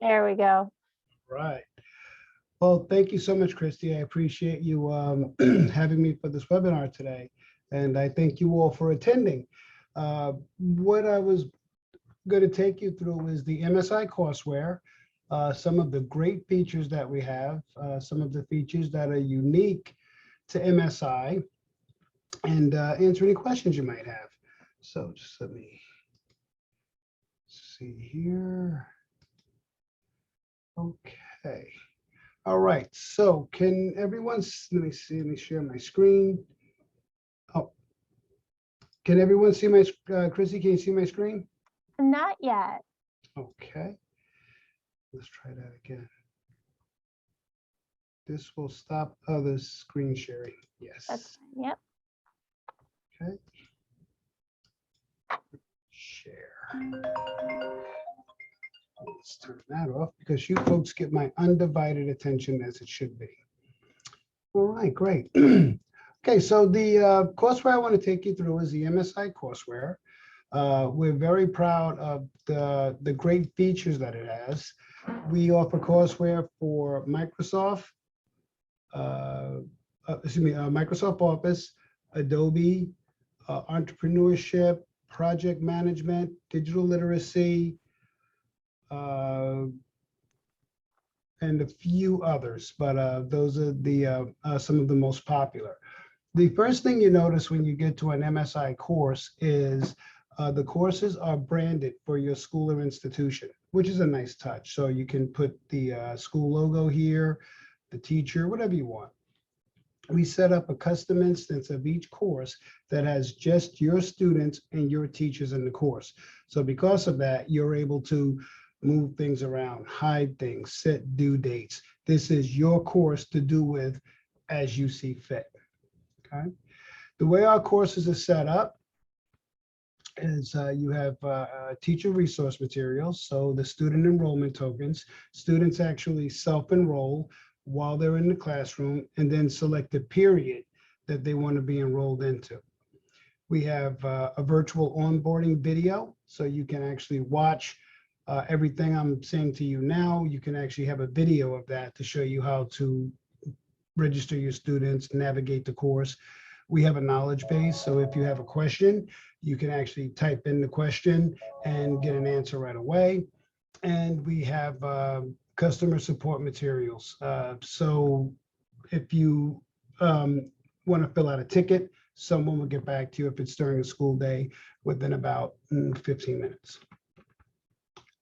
There we go. Right. Well, thank you so much, Christy. I appreciate you having me for this webinar today. And I thank you all for attending. What I was going to take you through is the MSI Courseware, some of the great features that we have, some of the features that are unique to MSI, and answer any questions you might have. So just let me see here. Okay. All right. So can everyone, let me see, let me share my screen. Oh, can everyone see my, Chrissy, can you see my screen? Not yet. Okay. Let's try that again. This will stop other screen sharing. Yes. That's fine. Yep. Okay. Share. Let's turn that off because you folks get my undivided attention as it should be. All right, great. Okay, so the courseware I want to take you through is the MSI Courseware. We're very proud of the great features that it has. We offer courseware for Microsoft, Microsoft Office, Adobe, entrepreneurship, project management, digital literacy, and a few others, but those are the some of the most popular. The first thing you notice when you get to an MSI course is the courses are branded for your school or institution, which is a nice touch. So you can put the school logo here, the teacher, whatever you want. We set up a custom instance of each course that has just your students and your teachers in the course. So because of that, you're able to move things around, hide things, set due dates. This is your course to do with as you see fit. Okay. The way our courses are set up is you have teacher resource materials. So the student enrollment tokens, students actually self-enroll while they're in the classroom and then select the period that they want to be enrolled into. We have a virtual onboarding video, so you can actually watch everything I'm saying to you now. You can actually have a video of that to show you how to register your students, navigate the course. We have a knowledge base, so if you have a question, you can actually type in the question and get an answer right away. And we have customer support materials. So if you want to fill out a ticket, someone will get back to you if it's during a school day within about 15 minutes.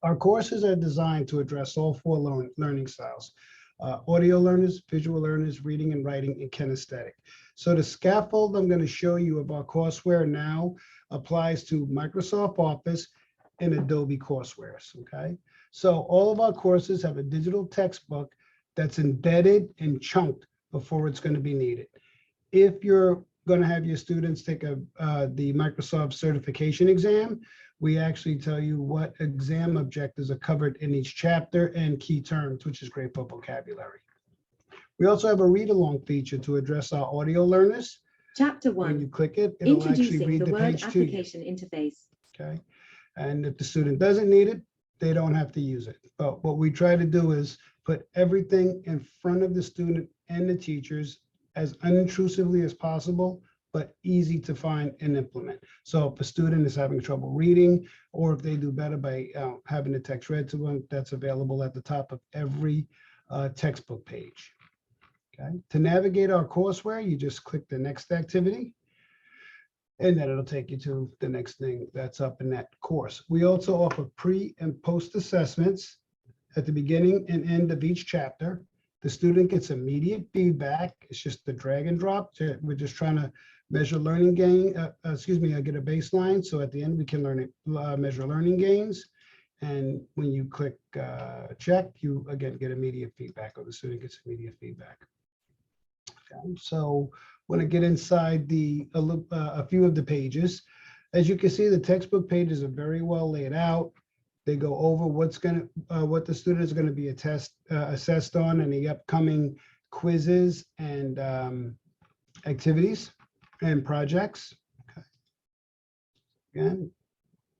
Our courses are designed to address all four learning styles: audio learners, visual learners, reading and writing, and kinesthetic. So the scaffold I'm going to show you of our courseware now applies to Microsoft Office and Adobe Courseware, okay? So all of our courses have a digital textbook that's embedded and chunked before it's going to be needed. If you're going to have your students take the Microsoft certification exam, we actually tell you what exam objectives are covered in each chapter and key terms, which is great for vocabulary. We also have a read-along feature to address our audio learners. Chapter 1. When you click it, it'll actually read the page to you. Application interface. Okay. And if the student doesn't need it, they don't have to use it. But what we try to do is put everything in front of the student and the teachers as unintrusively as possible, but easy to find and implement. So if a student is having trouble reading, or if they do better by having the text read to them, that's available at the top of every textbook page. Okay. To navigate our courseware, you just click the next activity, and then it'll take you to the next thing that's up in that course. We also offer pre and post assessments at the beginning and end of each chapter. The student gets immediate feedback. It's just the drag and drop. We're just trying to measure learning gain, get a baseline. So at the end, we can measure learning gains. And when you click check, you again get immediate feedback, or the student gets immediate feedback. Okay. So when I get inside a few of the pages, as you can see, the textbook pages are very well laid out. They go over what the student is going to be assessed on in the upcoming quizzes and activities and projects. Okay. Again,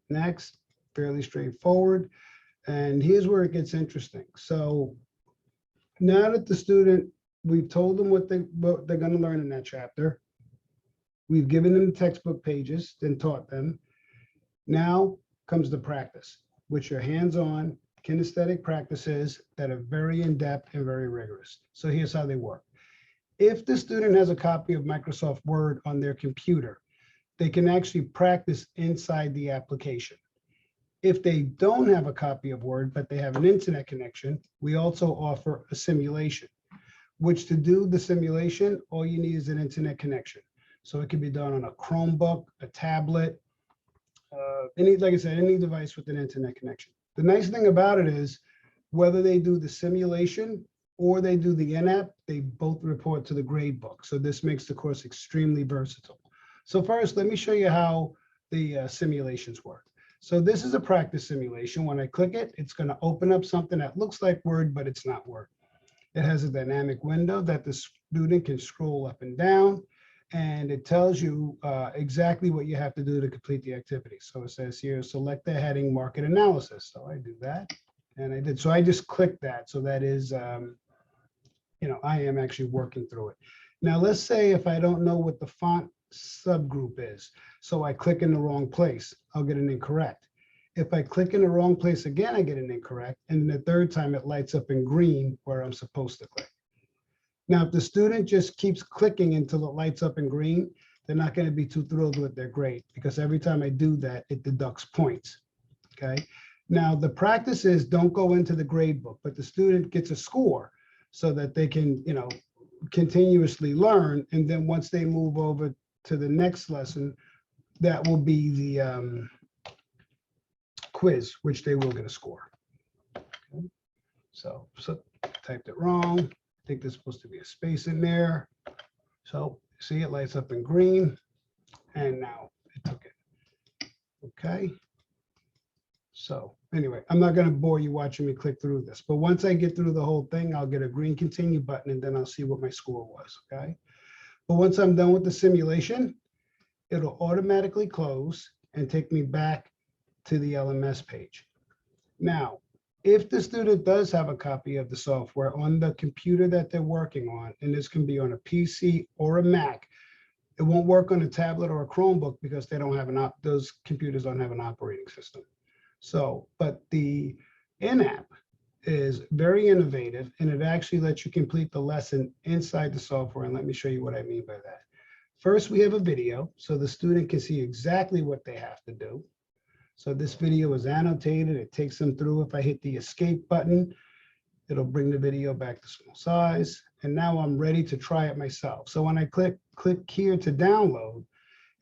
next, fairly straightforward. And here's where it gets interesting. So now that the student, we've told them what they're going to learn in that chapter. We've given them the textbook pages and taught them. Now comes the practice, which are hands-on kinesthetic practices that are very in-depth and very rigorous. So here's how they work. If the student has a copy of Microsoft Word on their computer, they can actually practice inside the application. If they don't have a copy of Word, but they have an internet connection, we also offer a simulation, which to do the simulation, all you need is an internet connection. So it can be done on a Chromebook, a tablet, like I said, any device with an internet connection. The nice thing about it is whether they do the simulation or they do the in-app, they both report to the gradebook. So this makes the course extremely versatile. So first, let me show you how the simulations work. So this is a practice simulation. When I click it, it's going to open up something that looks like Word, but it's not Word. It has a dynamic window that the student can scroll up and down, and it tells you exactly what you have to do to complete the activity. So it says here, select the heading market analysis. So I do that, and I did. So I just clicked that. So that is, I am actually working through it. Now, let's say if I don't know what the font subgroup is, so I click in the wrong place, I'll get an incorrect. If I click in the wrong place again, I get an incorrect. And the third time it lights up in green where I'm supposed to click. Now, if the student just keeps clicking until it lights up in green, they're not going to be too thrilled with their grade, because every time I do that, it deducts points. Okay. Now, the practice is don't go into the grade book, but the student gets a score so that they can, continuously learn. And then once they move over to the next lesson, that will be the quiz, which they will get a score. Okay. So typed it wrong. I think there's supposed to be a space in there. So see, it lights up in green, and now it took it. Okay. So anyway, I'm not going to bore you watching me click through this, but once I get through the whole thing, I'll get a green continue button, and then I'll see what my score was. Okay. But once I'm done with the simulation, it'll automatically close and take me back to the LMS page. Now, if the student does have a copy of the software on the computer that they're working on, and this can be on a PC or a Mac, it won't work on a tablet or a Chromebook because they don't have those computers don't have an operating system. So, but the in-app is very innovative, and it actually lets you complete the lesson inside the software. And let me show you what I mean by that. First, we have a video, so the student can see exactly what they have to do. So this video is annotated. It takes them through. If I hit the escape button, it'll bring the video back to small size. And now I'm ready to try it myself. So when I click here to download,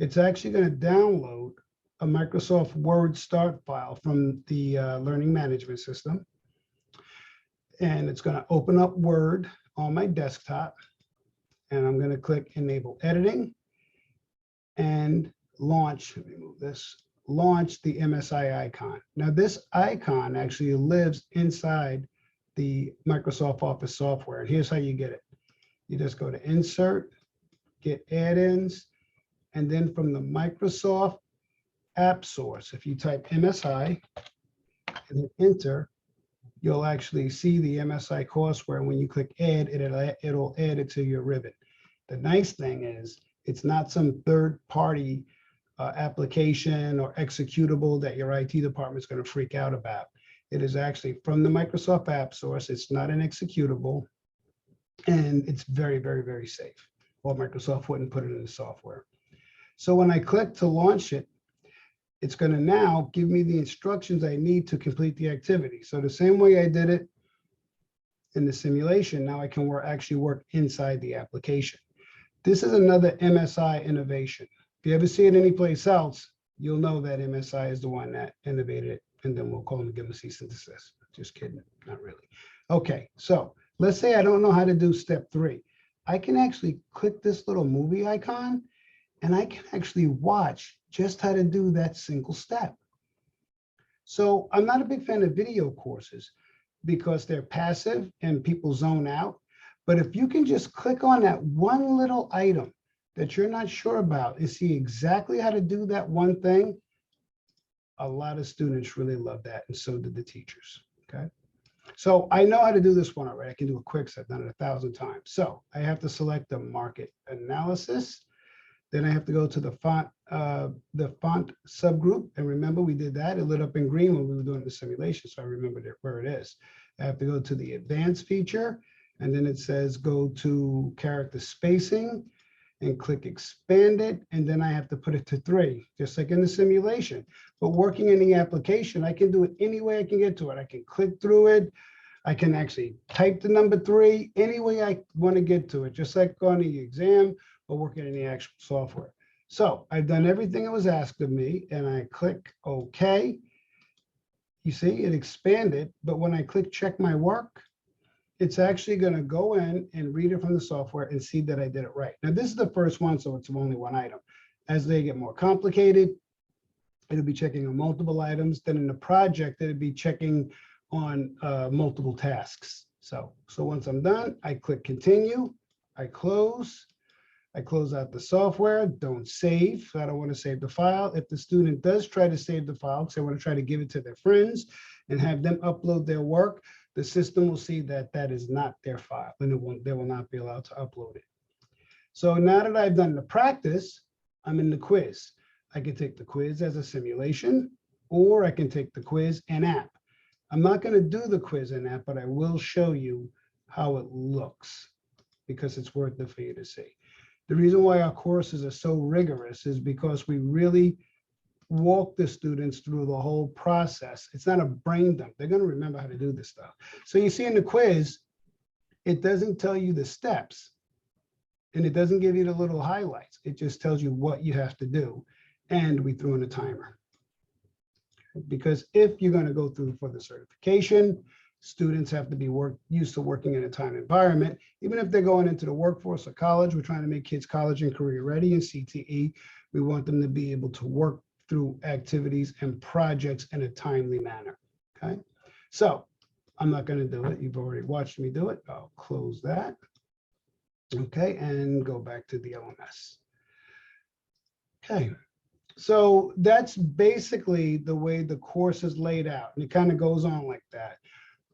it's actually going to download a Microsoft Word start file from the learning management system. And it's going to open up Word on my desktop. And I'm going to click enable editing and launch. Let me move this. Launch the MSI icon. Now this icon actually lives inside the Microsoft Office software. And here's how you get it. You just go to insert, get add-ins, and then from the Microsoft app source, if you type MSI and then enter, you'll actually see the MSI Courseware. When you click add, it'll add it to your ribbon. The nice thing is it's not some third-party application or executable that your IT department is going to freak out about. It is actually from the Microsoft app source. It's not an executable, and it's very, very, very safe. Well, Microsoft wouldn't put it in the software. So when I click to launch it, it's going to now give me the instructions I need to complete the activity. So the same way I did it in the simulation, now I can actually work inside the application. This is another MSI innovation. If you ever see it anyplace else, you'll know that MSI is the one that innovated it, and then we'll call them and give them a cease and desist. Just kidding, not really. Okay, so let's say I don't know how to do step 3. I can actually click this little movie icon, and I can actually watch just how to do that single step. So I'm not a big fan of video courses because they're passive and people zone out. But if you can just click on that one little item that you're not sure about and see exactly how to do that one thing, A lot of students really love that, and so did the teachers, okay? So I know how to do this one already. I can do it quick, so I've done it 1,000 times. So I have to select the market analysis. Then I have to go to the font subgroup. And remember, we did that. It lit up in green when we were doing the simulation, so I remembered where it is. I have to go to the advanced feature, and then it says go to character spacing and click expand it. And then I have to put it to 3, just like in the simulation. But working in the application, I can do it any way I can get to it. I can click through it. I can actually type the number 3 any way I want to get to it, just like on the exam or working in the actual software. So I've done everything that was asked of me, and I click OK. You see, it expanded, but when I click check my work, it's actually going to go in and read it from the software and see that I did it right. Now, this is the first one, so it's only one item. As they get more complicated, it'll be checking on multiple items. Then in the project, it'll be checking on multiple tasks. So once I'm done, I click continue, I close out the software, don't save. I don't want to save the file. If the student does try to save the file, because they want to try to give it to their friends and have them upload their work, the system will see that that is not their file, and they will not be allowed to upload it. So now that I've done the practice, I'm in the quiz. I can take the quiz as a simulation, or I can take the quiz and app. I'm not going to do the quiz and app, but I will show you how it looks because it's worth it for you to see. The reason why our courses are so rigorous is because we really walk the students through the whole process. It's not a brain dump. They're going to remember how to do this stuff. So you see in the quiz, it doesn't tell you the steps, and it doesn't give you the little highlights. It just tells you what you have to do. And we threw in a timer. Because if you're going to go through for the certification, students have to be used to working in a time environment. Even if they're going into the workforce or college, we're trying to make kids college and career ready in CTE. We want them to be able to work through activities and projects in a timely manner, okay? So I'm not going to do it. You've already watched me do it. I'll close that, okay, and go back to the LMS. Okay, so that's basically the way the course is laid out, and it kind of goes on like that.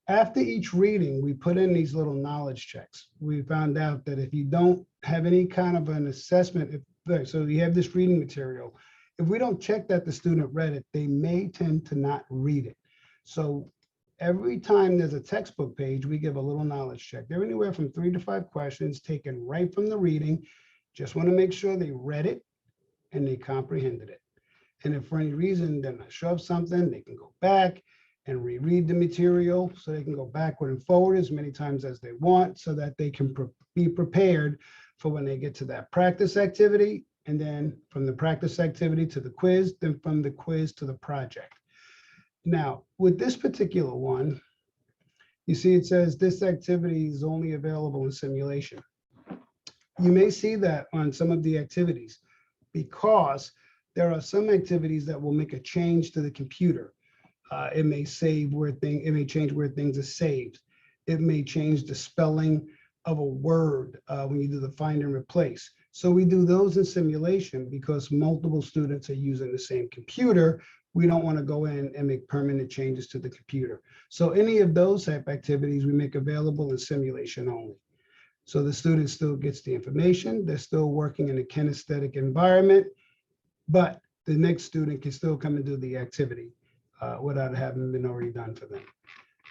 After each reading, we put in these little knowledge checks. We found out that if you don't have any kind of an assessment, so you have this reading material, if we don't check that the student read it, they may tend to not read it. So every time there's a textbook page, we give a little knowledge check. They're anywhere from 3 to 5 questions taken right from the reading. Just want to make sure they read it and they comprehended it. And if for any reason they're not sure of something, they can go back and reread the material, so they can go backward and forward as many times as they want, so that they can be prepared for when they get to that practice activity, and then from the practice activity to the quiz, then from the quiz to the project. Now, with this particular one, you see it says this activity is only available in simulation. You may see that on some of the activities because there are some activities that will make a change to the computer. It may change where things are saved. It may change the spelling of a word when you do the find and replace. So we do those in simulation because multiple students are using the same computer. We don't want to go in and make permanent changes to the computer. So any of those type activities we make available in simulation only. So the student still gets the information. They're still working in a kinesthetic environment, but the next student can still come and do the activity without having been already done for them.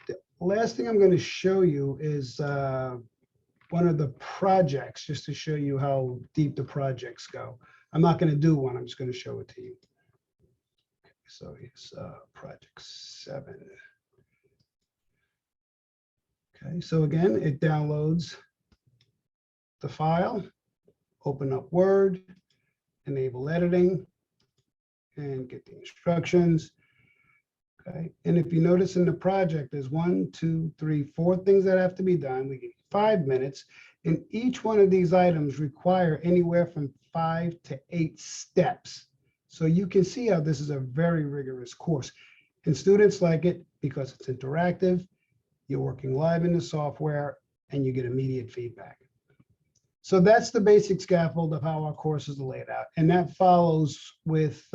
The last thing I'm going to show you is one of the projects, just to show you how deep the projects go. I'm not going to do one, I'm just going to show it to you. Okay, so it's project 7. Okay, so again, it downloads the file, open up Word, enable editing, and get the instructions. Okay, and if you notice in the project, there's 1, 2, 3, 4 things that have to be done. We give you 5 minutes, and each one of these items require anywhere from 5 to 8 steps. So you can see how this is a very rigorous course, and students like it because it's interactive. You're working live in the software, and you get immediate feedback. So that's the basic scaffold of how our courses are laid out, and that follows with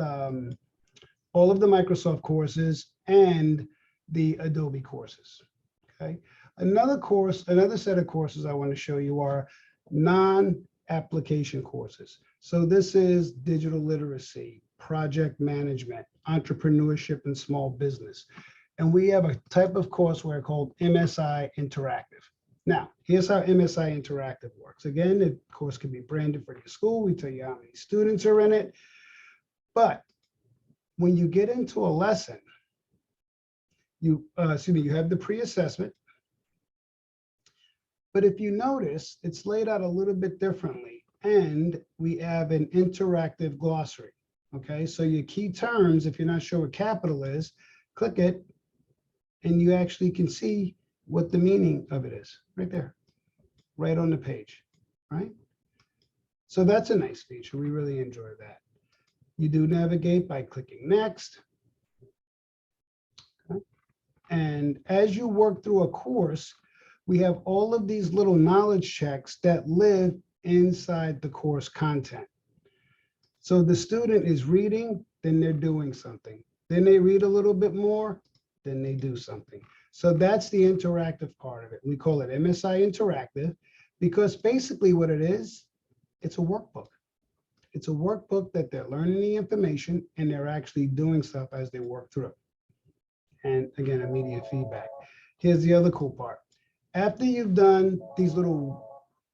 all of the Microsoft courses and the Adobe courses, okay? Another set of courses I want to show you are non-application courses. So this is digital literacy, project management, entrepreneurship, and small business. And we have a type of courseware called MSI Interactive. Now, here's how MSI Interactive works. Again, the course can be branded for your school. We tell you how many students are in it. But when you get into a lesson, you have the pre-assessment. But if you notice, it's laid out a little bit differently. And we have an interactive glossary. Okay, so your key terms, if you're not sure what capital is, click it, and you actually can see what the meaning of it is right there, right on the page, right? So that's a nice feature. We really enjoy that. You do navigate by clicking next. Okay. And as you work through a course, we have all of these little knowledge checks that live inside the course content. So the student is reading, then they're doing something. Then they read a little bit more, then they do something. So that's the interactive part of it. We call it MSI Interactive because basically what it is, it's a workbook. It's a workbook that they're learning the information and they're actually doing stuff as they work through. And again, immediate feedback. Here's the other cool part. After you've done these little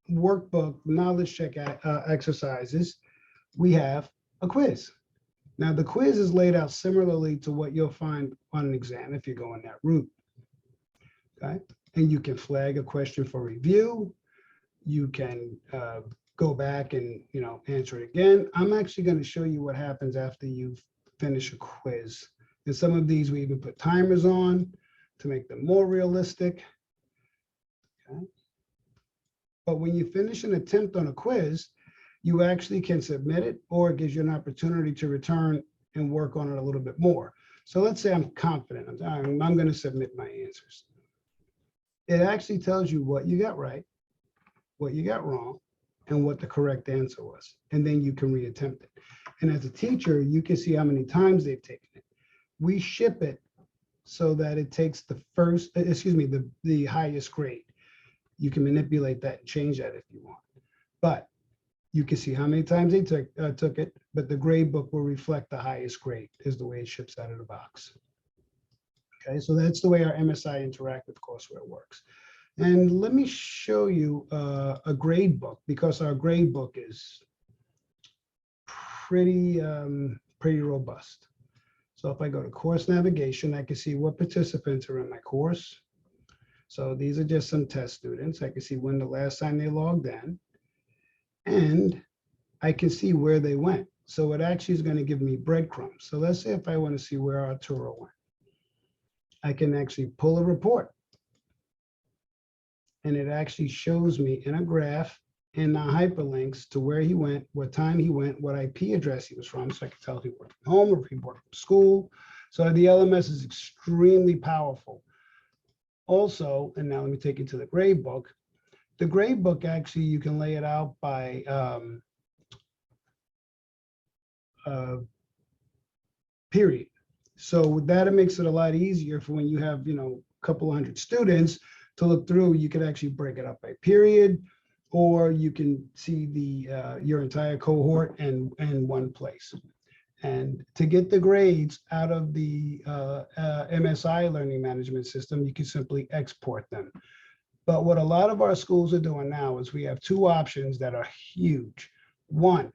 workbook knowledge check exercises, we have a quiz. Now the quiz is laid out similarly to what you'll find on an exam if you go in that route. Okay, and you can flag a question for review. You can go back and answer it again. I'm actually going to show you what happens after you finish a quiz. And some of these we even put timers on to make them more realistic. Okay. But when you finish an attempt on a quiz, you actually can submit it, or it gives you an opportunity to return and work on it a little bit more. So let's say I'm confident. I'm going to submit my answers. It actually tells you what you got right, what you got wrong, and what the correct answer was. And then you can reattempt it. And as a teacher, you can see how many times they've taken it. We ship it so that it takes the highest grade. You can manipulate that and change that if you want. But you can see how many times they took it, but the grade book will reflect the highest grade is the way it ships out of the box. Okay, so that's the way our MSI Interactive courseware works. And let me show you a grade book because our grade book is pretty robust. So if I go to course navigation, I can see what participants are in my course. So these are just some test students. I can see when the last time they logged in. And I can see where they went. So it actually is going to give me breadcrumbs. So let's say if I want to see where Arturo went, I can actually pull a report. And it actually shows me in a graph and the hyperlinks to where he went, what time he went, what IP address he was from. So I can tell if he worked from home or if he worked from school. So the LMS is extremely powerful. Also, and now let me take you to the grade book. The grade book, actually, you can lay it out by period. So with that, it makes it a lot easier for when you have, a couple hundred students to look through. You can actually break it up by period, or you can see the your entire cohort in one place. And to get the grades out of the MSI learning management system, you can simply export them. But what a lot of our schools are doing now is we have two options that are huge. One,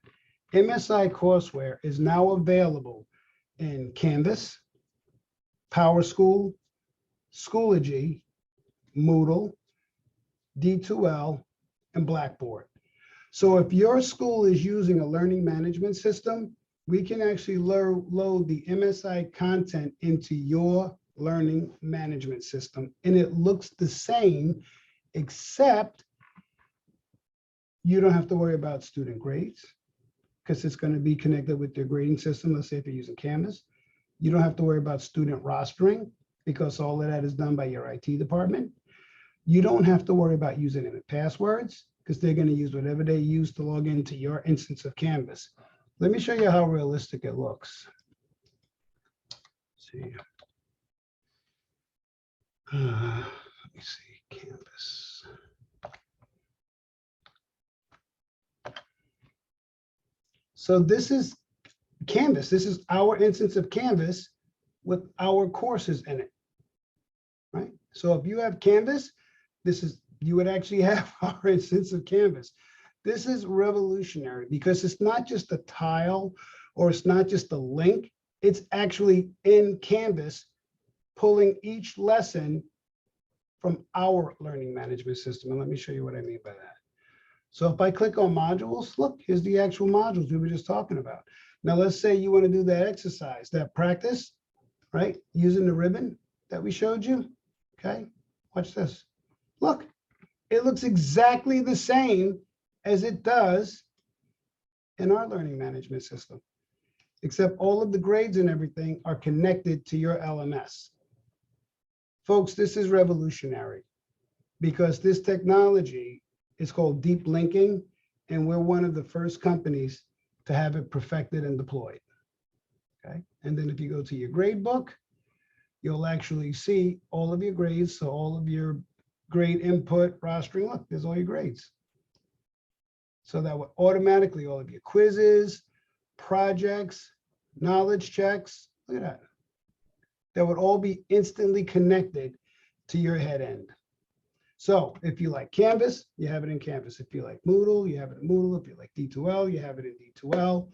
MSI Courseware is now available in Canvas, PowerSchool, Schoology, Moodle, D2L, and Blackboard. So if your school is using a learning management system, we can actually load the MSI content into your learning management system, and it looks the same, except you don't have to worry about student grades because it's going to be connected with their grading system. Let's say if you're using Canvas, you don't have to worry about student rostering because all of that is done by your IT department. You don't have to worry about username and passwords because they're going to use whatever they use to log into your instance of Canvas. Let me show you how realistic it looks. see. Let me see, Canvas. So this is Canvas. This is our instance of Canvas with our courses in it, right? So if you have Canvas, you would actually have our instance of Canvas. This is revolutionary because it's not just a tile or it's not just a link. It's actually in Canvas, pulling each lesson from our learning management system. And let me show you what I mean by that. So if I click on modules, look, here's the actual modules we were just talking about. Now, let's say you want to do that exercise, that practice, right? Using the ribbon that we showed you. Okay, watch this. Look, it looks exactly the same as it does in our learning management system, except all of the grades and everything are connected to your LMS. Folks, this is revolutionary because this technology is called deep linking, and we're one of the first companies to have it perfected and deployed. Okay, and then if you go to your grade book, you'll actually see all of your grades. So all of your grade input, rostering, look, there's all your grades. So that would automatically, all of your quizzes, projects, knowledge checks, look at that. That would all be instantly connected to your head end. So if you like Canvas, you have it in Canvas. If you like Moodle, you have it in Moodle. If you like D2L, you have it in D2L.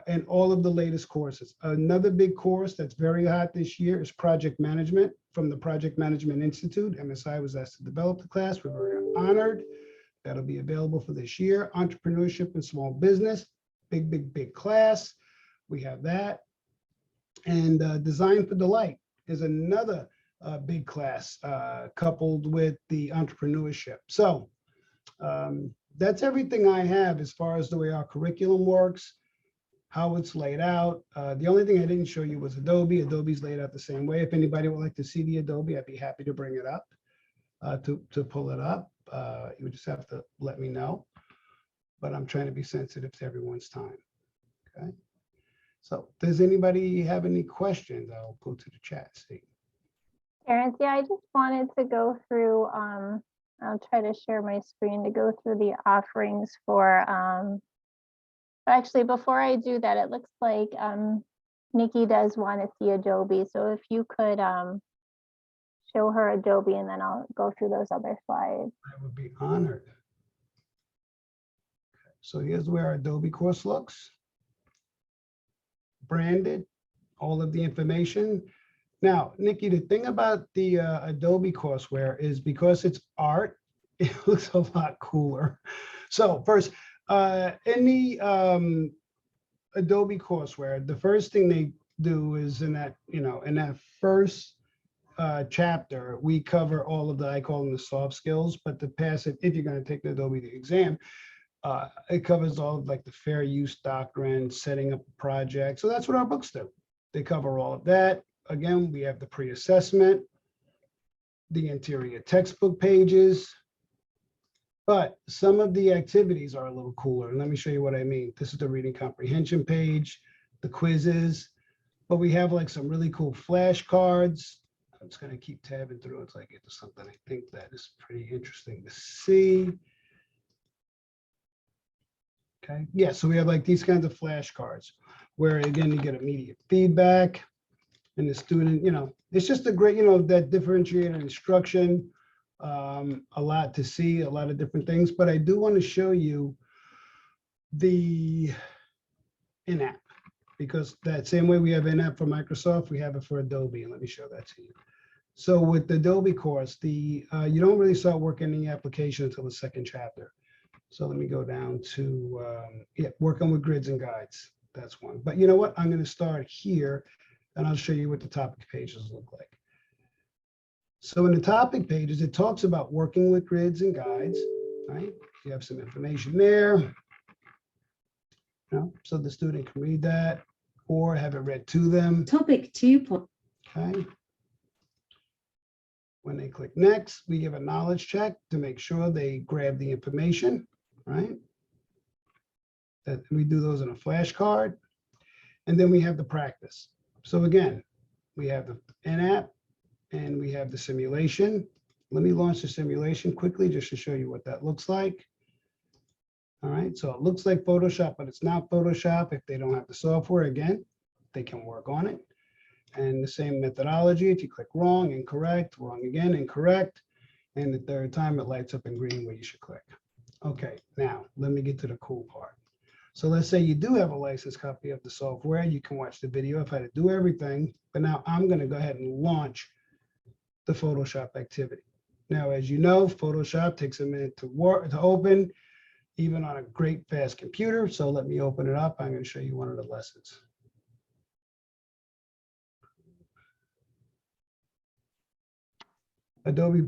And all of the latest courses. Another big course that's very hot this year is project management from the Project Management Institute. MSI was asked to develop the class. We're very honored. That'll be available for this year. Entrepreneurship and small business, big class. We have that. And Design for Delight is another big class coupled with the entrepreneurship. So that's everything I have as far as the way our curriculum works, how it's laid out. The only thing I didn't show you was Adobe. Adobe's laid out the same way. If anybody would like to see the Adobe, I'd be happy to bring it up, to pull it up. You would just have to let me know. But I'm trying to be sensitive to everyone's time. Okay. So does anybody have any questions? I'll go to the chat. See. Terrence, yeah, I just wanted to go through, I'll try to share my screen to go through the offerings for, actually, before I do that, it looks like Nikki does want to see Adobe. So if you could show her Adobe and then I'll go through those other slides. I would be honored. So here's where our Adobe course looks. Branded, all of the information. Now, Nikki, the thing about the Adobe Courseware is because it's art, it looks a lot cooler. So first, in the Adobe Courseware, the first thing they do is in that first chapter, we cover all of the, I call them the soft skills, but to pass it, if you're going to take the Adobe exam, it covers all of like the fair use doctrine, setting up a project. So that's what our books do. They cover all of that. Again, we have the pre-assessment, the interior textbook pages, but some of the activities are a little cooler. And let me show you what I mean. This is the reading comprehension page, the quizzes, but we have like some really cool flashcards. I'm just going to keep tabbing through until I get to something I think that is pretty interesting to see. Okay, yeah, so we have like these kinds of flashcards where again, you get immediate feedback and the student, it's just a great, that differentiated instruction, a lot to see, a lot of different things, but I do want to show you the in-app because that same way we have in-app for Microsoft, we have it for Adobe, and let me show that to you. So with the Adobe course, you don't really start working in the application until the second chapter. So let me go down to, working with grids and guides. That's one. But you know what? I'm going to start here, and I'll show you what the topic pages look like. So in the topic pages, it talks about working with grids and guides, right? You have some information there. So the student can read that or have it read to them. Topic 2. Okay. When they click next, we give a knowledge check to make sure they grab the information, right? That we do those in a flashcard. And then we have the practice. So again, we have the in-app and we have the simulation. Let me launch the simulation quickly just to show you what that looks like. All right, so it looks like Photoshop, but it's not Photoshop. If they don't have the software, again, they can work on it. And the same methodology, if you click wrong, incorrect, wrong again, incorrect, and the third time it lights up in green where you should click. Okay, now let me get to the cool part. So let's say you do have a licensed copy of the software. You can watch the video of how to do everything, but now I'm going to go ahead and launch the Photoshop activity. Now, as you know, Photoshop takes a minute to work, to open, even on a great fast computer. So let me open it up. I'm going to show you one of the lessons. Adobe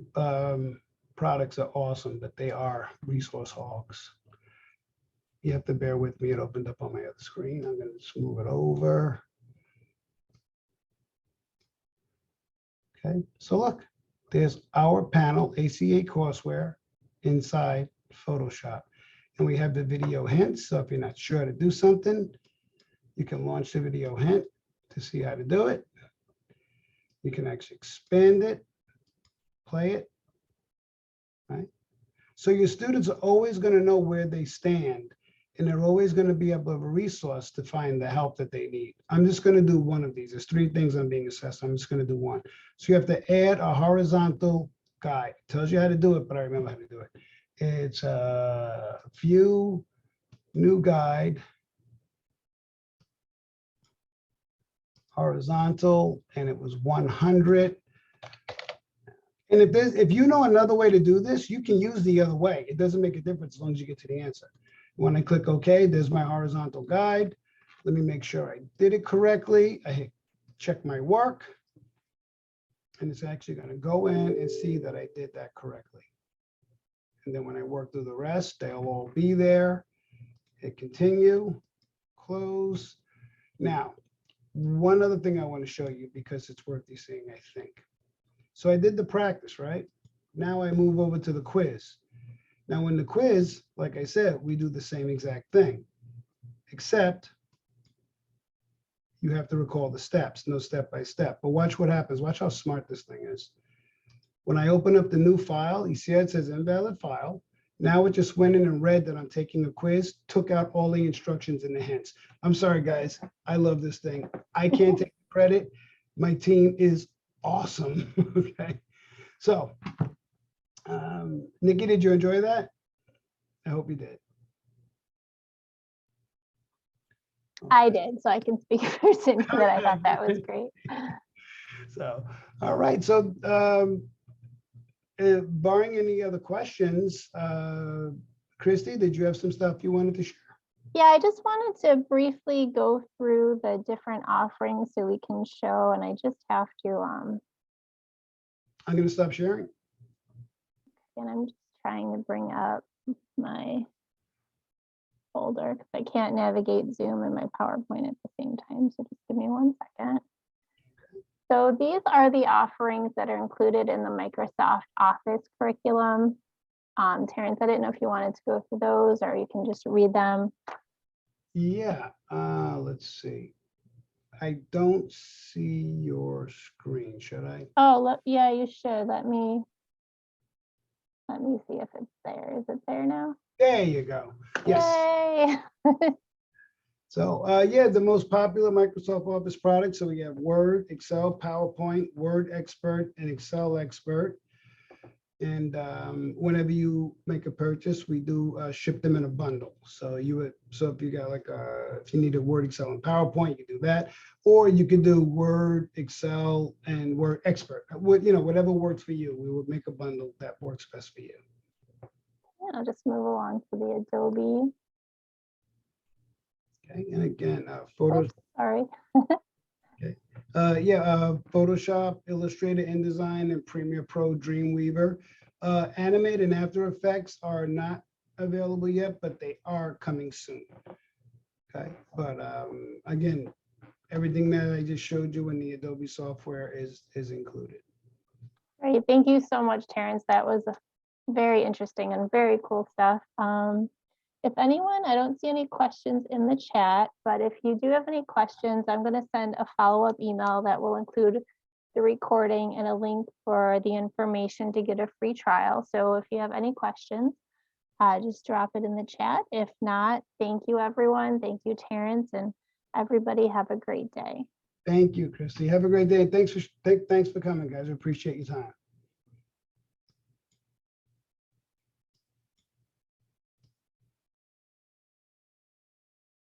products are awesome, but they are resource hogs. You have to bear with me. It opened up on my other screen. I'm going to just move it over. Okay, so look, there's our panel, ACA Courseware, inside Photoshop. And we have the video hints. So if you're not sure how to do something, you can launch the video hint to see how to do it. You can actually expand it, play it, right? So your students are always going to know where they stand, and they're always going to be able to have a resource to find the help that they need. I'm just going to do one of these. There's 3 things I'm being assessed. I'm just going to do one. So you have to add a horizontal guide. It tells you how to do it, but I remember how to do it. It's a view, new guide, horizontal, and it was 100. And if you know another way to do this, you can use the other way. It doesn't make a difference as long as you get to the answer. When I click OK, there's my horizontal guide. Let me make sure I did it correctly. I hit check my work. And it's actually going to go in and see that I did that correctly. And then when I work through the rest, they'll all be there. Hit continue, close. Now, one other thing I want to show you because it's worth you seeing, I think. So I did the practice, right? Now I move over to the quiz. Now in the quiz, like I said, we do the same exact thing, except you have to recall the steps, no step by step. But watch what happens. Watch how smart this thing is. When I open up the new file, you see it says invalid file. Now it just went in and read that I'm taking a quiz, took out all the instructions and the hints. I'm sorry, guys. I love this thing. I can't take credit. My team is awesome. Okay. So, Nikki, did you enjoy that? I hope you did. I did, so I can speak first that I thought that was great. So, all right. So, barring any other questions, Christy, did you have some stuff you wanted to share? Yeah, I just wanted to briefly go through the different offerings so we can show, and I just have to. I'm going to stop sharing. And I'm just trying to bring up my folder because I can't navigate Zoom and my PowerPoint at the same time. So just give me 1 second. So these are the offerings that are included in the Microsoft Office curriculum. Terrence, I didn't know if you wanted to go through those or you can just read them. Yeah, let's see. I don't see your screen, should I? Oh, yeah, you should. Let me see if it's there. Is it there now? There you go. Yes. Yay! So yeah, the most popular Microsoft Office products. So we have Word, Excel, PowerPoint, Word Expert, and Excel Expert. And whenever you make a purchase, we do ship them in a bundle. So if you got if you needed Word, Excel, and PowerPoint, you do that, or you could do Word, Excel, and Word Expert. Whatever works for you, we would make a bundle that works best for you. I'll just move along to the Adobe. Okay, and again, photos. Oops, sorry. Okay. Photoshop, Illustrator, InDesign, and Premiere Pro, Dreamweaver. Animate and After Effects are not available yet, but they are coming soon. Okay, but again, everything that I just showed you in the Adobe software is included. Great, thank you so much, Terrence. That was very interesting and very cool stuff. If anyone, I don't see any questions in the chat, but if you do have any questions, I'm going to send a follow-up email that will include the recording and a link for the information to get a free trial. So if you have any questions, just drop it in the chat. If not, thank you, everyone. Thank you, Terrence, and everybody have a great day. Thank you, Christy. Have a great day. Thanks for coming, guys. I appreciate your time.